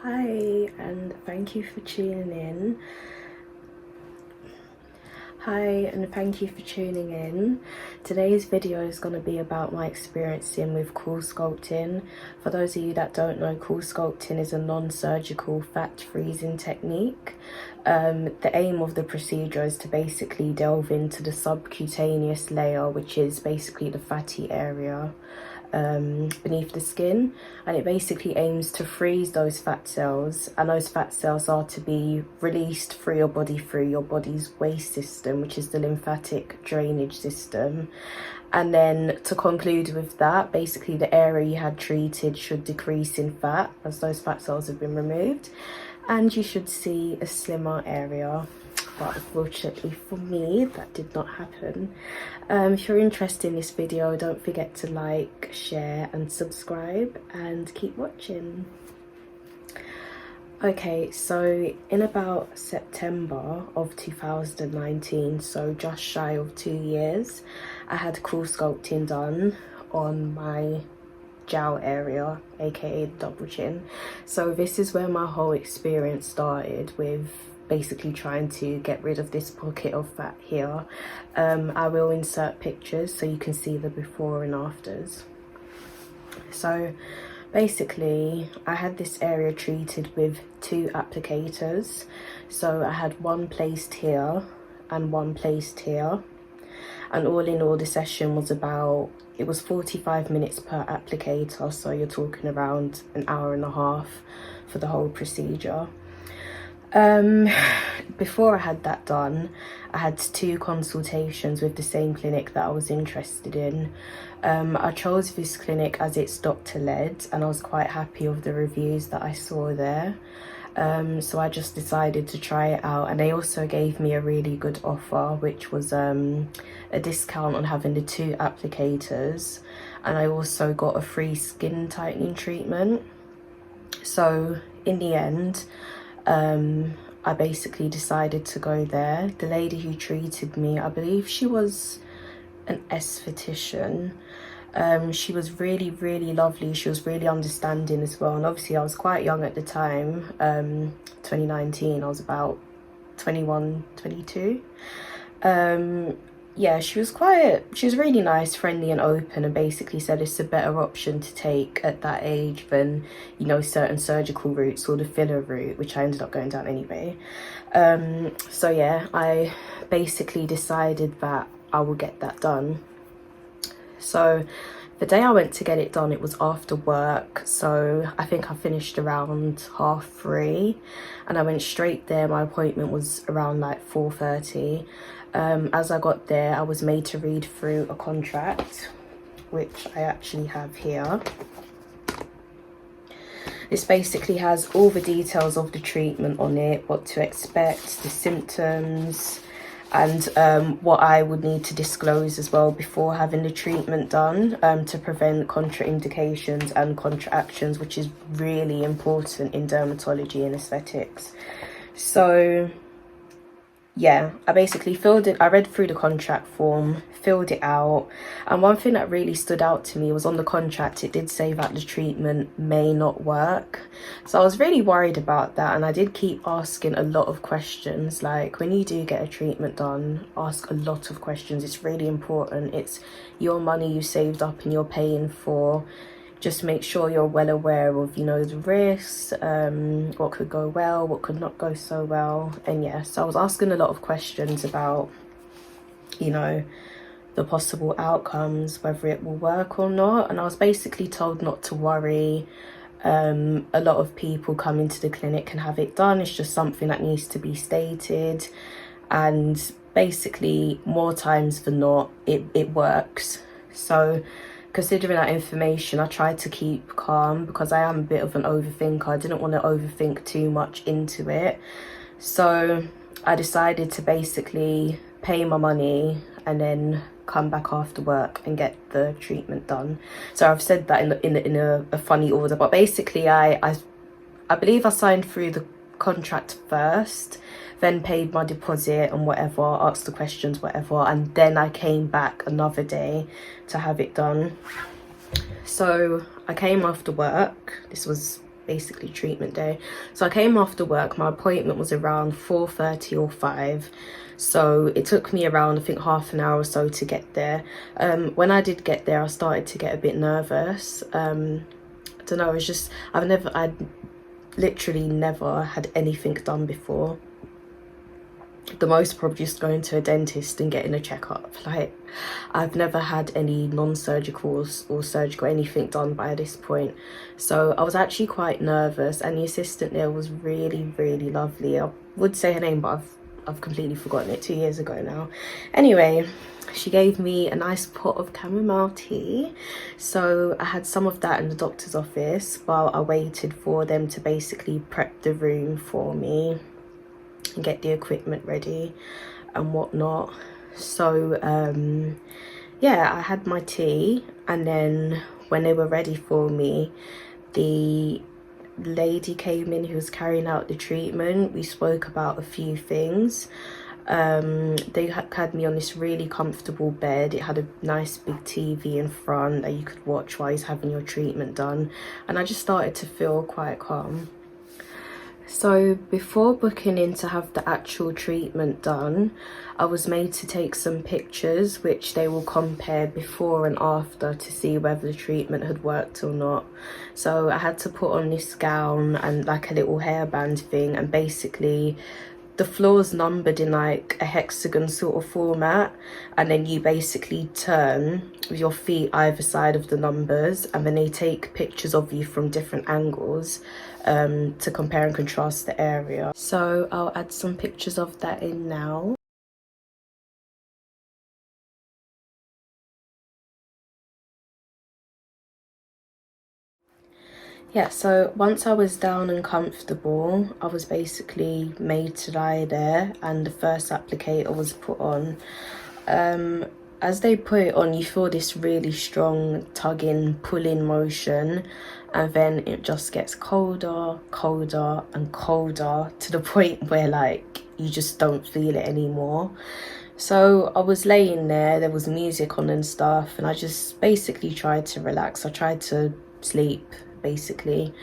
Hi, and thank you for tuning in. Today's video is going to be about my experiencing with CoolSculpting. For those of you that don't know, CoolSculpting is a non-surgical fat freezing technique. The aim of the procedure is to basically delve into the subcutaneous layer, which is basically the fatty area beneath the skin, and it basically aims to freeze those fat cells, and those fat cells are to be released through your body through your body's waste system, which is the lymphatic drainage system. And then to conclude with that, basically the area you had treated should decrease in fat as those fat cells have been removed, and you should see a slimmer area. But unfortunately for me, that did not happen. If you're interested in this video, don't forget to like, share and subscribe, and keep watching. Okay, so in about September of 2019, so just shy of 2 years, I had CoolSculpting done on my jowl area, aka double chin. So this is where my whole experience started, with basically trying to get rid of this pocket of fat here. I will insert pictures so you can see the before and afters. So basically I had this area treated with 2 applicators. So I had one placed here and one placed here, and all in all the session was about, it was 45 minutes per applicator, so you're talking around an hour and a half for the whole procedure. Before I had that done, I had 2 consultations with the same clinic that I was interested in. I chose this clinic as it's doctor led, and I was quite happy with the reviews that I saw there. So I just decided to try it out, and they also gave me a really good offer, which was a discount on having the 2 applicators, and I also got a free skin tightening treatment. So in the end, I basically decided to go there. The lady who treated me, I believe she was an esthetician. She was really, really lovely. She was really understanding as well. And obviously I was quite young at the time, 2019, I was about 21, 22. Yeah, she was really nice, friendly and open, and basically said it's a better option to take at that age than, you know, certain surgical routes or the filler route, which I ended up going down anyway. So yeah, I basically decided that I will get that done. So the day I went to get it done, it was after work, so I think I finished around 3:30, and I went straight there. My appointment was around like 4:30. As I got there, I was made to read through a contract, which I actually have here. This basically has all the details of the treatment on it, what to expect, the symptoms, and what I would need to disclose as well before having the treatment done, to prevent contraindications and contractions, which is really important in dermatology and aesthetics. So yeah, I basically I read through the contract form, filled it out, and one thing that really stood out to me was on the contract, it did say that the treatment may not work. So I was really worried about that, and I did keep asking a lot of questions. Like, when you do get a treatment done, ask a lot of questions. It's really important. It's your money you saved up and you're paying for. Just make sure you're well aware of, you know, the risks, what could go well, what could not go so well. And yeah, so I was asking a lot of questions about, you know, the possible outcomes, whether it will work or not. And I was basically told not to worry. A lot of people come into the clinic and have it done. It's just something that needs to be stated. And basically, more times than not, it works. So considering that information, I tried to keep calm because I am a bit of an overthinker. I didn't want to overthink too much into it. So I decided to basically pay my money and then come back after work and get the treatment done. So I've said that in a funny order, but basically I believe I signed through the contract first, then paid my deposit and whatever, asked the questions, whatever, and then I came back another day to have it done. So I came after work. This was basically treatment day. So I came after work. My appointment was around 4:30 or 5, so it took me around, I think, half an hour or so to get there. When I did get there, I started to get a bit nervous. I don't know, it's just I'd literally never had anything done before. The most probably just going to a dentist and getting a checkup. Like, I've never had any non-surgical or surgical anything done by this point, so I was actually quite nervous, and the assistant there was really, really lovely. I would say her name, but I've completely forgotten it, 2 years ago now. Anyway, she gave me a nice pot of chamomile tea, so I had some of that in the doctor's office while I waited for them to basically prep the room for me and get the equipment ready and whatnot. So yeah, I had my tea, and then when they were ready for me, the lady came in who was carrying out the treatment. We spoke about a few things. They had me on this really comfortable bed. It had a nice big TV in front that you could watch while he's having your treatment done, and I just started to feel quite calm. So before booking in to have the actual treatment done, I was made to take some pictures which they will compare before and after to see whether the treatment had worked or not. So I had to put on this gown and like a little hairband thing, and basically the floor's numbered in like a hexagon sort of format, and then you basically turn with your feet either side of the numbers, and then they take pictures of you from different angles to compare and contrast the area. So I'll add some pictures of that in now. Yeah, so once I was down and comfortable, I was basically made to lie there, and the first applicator was put on. As they put it on, you feel this really strong tugging, pulling motion, and then it just gets colder, colder and colder to the point where like you just don't feel it anymore. So I was laying there was music on and stuff, and I just basically tried to relax. I tried to sleep, basically.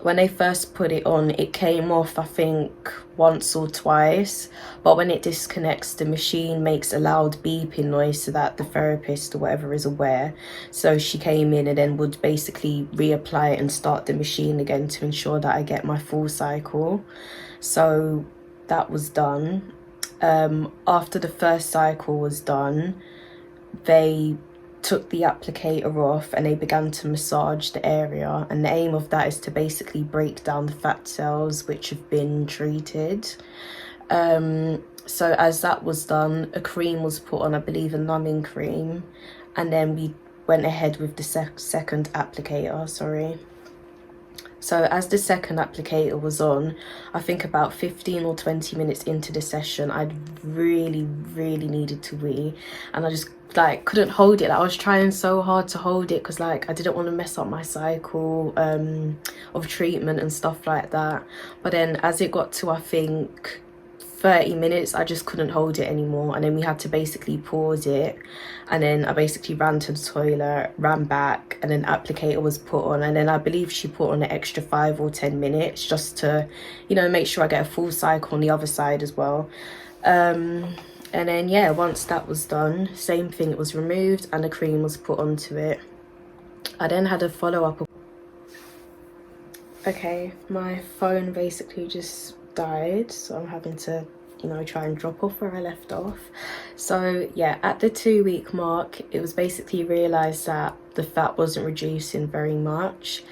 When they first put it on, it came off, I think, once or twice, but when it disconnects, the machine makes a loud beeping noise so that the therapist or whatever is aware. So she came in and then would basically reapply it and start the machine again to ensure that I get my full cycle. So that was done. After the first cycle was done, they took the applicator off and they began to massage the area, and the aim of that is to basically break down the fat cells which have been treated. So as that was done, a cream was put on, I believe a numbing cream, and then we went ahead with the second applicator. So as the second applicator was on, I think about 15 or 20 minutes into the session, I'd really needed to wee, and I just like couldn't hold it. Like, I was trying so hard to hold it because like I didn't want to mess up my cycle of treatment and stuff like that. But then as it got to, I think, 30 minutes, I just couldn't hold it anymore, and then we had to basically pause it, and then I basically ran to the toilet, ran back, and then applicator was put on, and then I believe she put on an extra 5 or 10 minutes just to, you know, make sure I get a full cycle on the other side as well. And then yeah, once that was done, same thing, it was removed and the cream was put onto it. I then had a follow-up. Okay, my phone basically just died, so I'm having to, you know, try and drop off where I left off. So yeah, at the 2-week mark, it was basically realized that the fat wasn't reducing very much.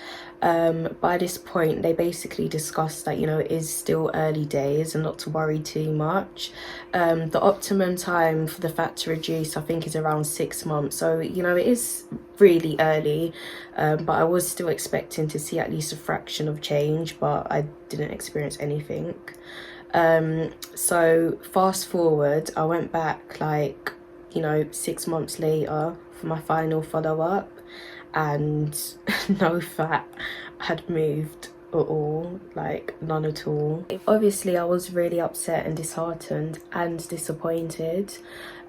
By this point, they basically discussed that, you know, it is still early days and not to worry too much. The optimum time for the fat to reduce, I think, is around 6 months. So, you know, it is really early, but I was still expecting to see at least a fraction of change, but I didn't experience anything. So fast forward, I went back like, you know, 6 months later for my final follow-up, and no fat had moved at all, like none at all. Obviously I was really upset and disheartened and disappointed,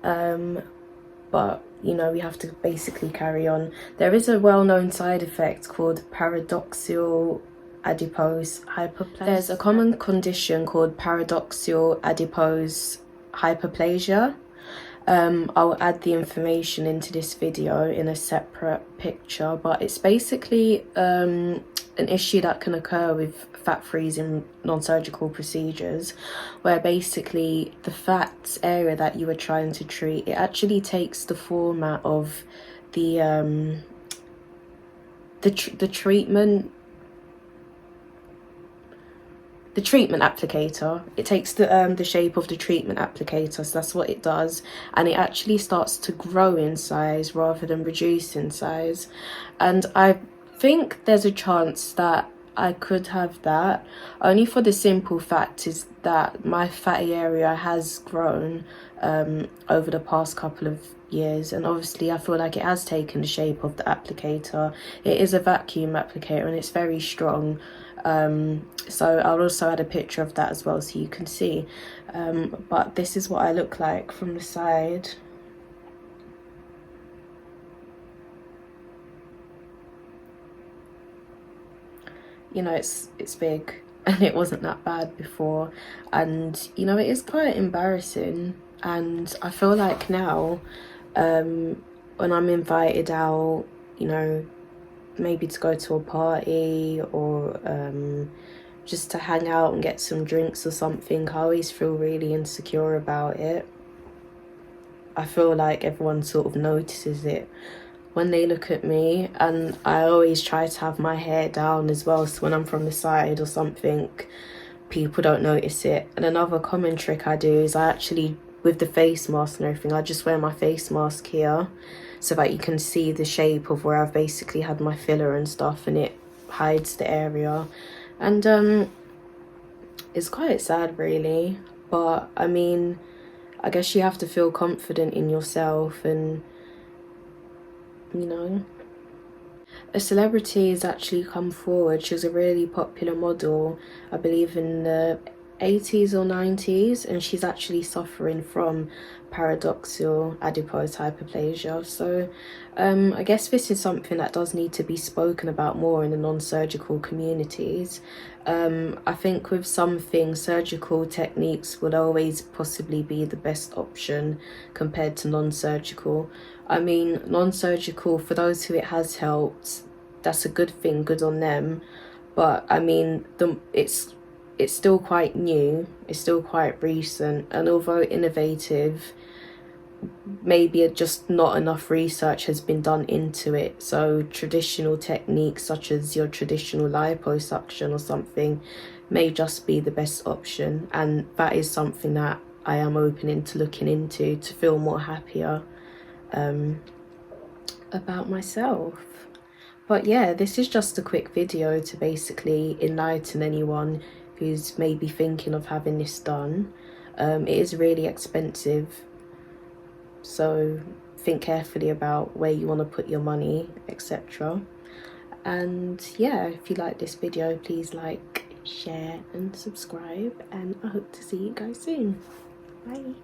but you know, we have to basically carry on. There is a well-known side effect called paradoxical adipose hyperplasia. There's a common condition called paradoxical adipose hyperplasia. I'll add the information into this video in a separate picture, but it's basically an issue that can occur with fat freezing non-surgical procedures, where basically the fat area that you are trying to treat, it actually takes the format of the treatment applicator. It takes the shape of the treatment applicator, so that's what it does, and it actually starts to grow in size rather than reduce in size. And I think there's a chance that I could have that, only for the simple fact is that my fatty area has grown over the past couple of years, and obviously I feel like it has taken the shape of the applicator. It is a vacuum applicator and it's very strong. So I'll also add a picture of that as well so you can see, but this is what I look like from the side. You know, it's big, and it wasn't that bad before, and you know, it is quite embarrassing. And I feel like now when I'm invited out, you know, maybe to go to a party or just to hang out and get some drinks or something, I always feel really insecure about it. I feel like everyone sort of notices it when they look at me, and I always try to have my hair down as well, so when I'm from the side or something, people don't notice it. And another common trick I do is I actually, with the face mask and everything, I just wear my face mask here so that you can see the shape of where I've basically had my filler and stuff, and it hides the area. And it's quite sad really, but I mean, I guess you have to feel confident in yourself, and you know, a celebrity has actually come forward. She was a really popular model, I believe in the 80s or 90s, and she's actually suffering from paradoxical adipose hyperplasia. So I guess this is something that does need to be spoken about more in the non-surgical communities. I think with some things, surgical techniques will always possibly be the best option compared to non-surgical. I mean, non-surgical, for those who it has helped, that's a good thing, good on them. But I mean, it's still quite new, it's still quite recent, and although innovative, maybe just not enough research has been done into it. So traditional techniques such as your traditional liposuction or something may just be the best option, and that is something that I am open into looking into to feel more happier about myself. But yeah, this is just a quick video to basically enlighten anyone who's maybe thinking of having this done. It is really expensive, so think carefully about where you want to put your money, etc. And yeah, if you like this video, please like, share and subscribe, and I hope to see you guys soon. Bye.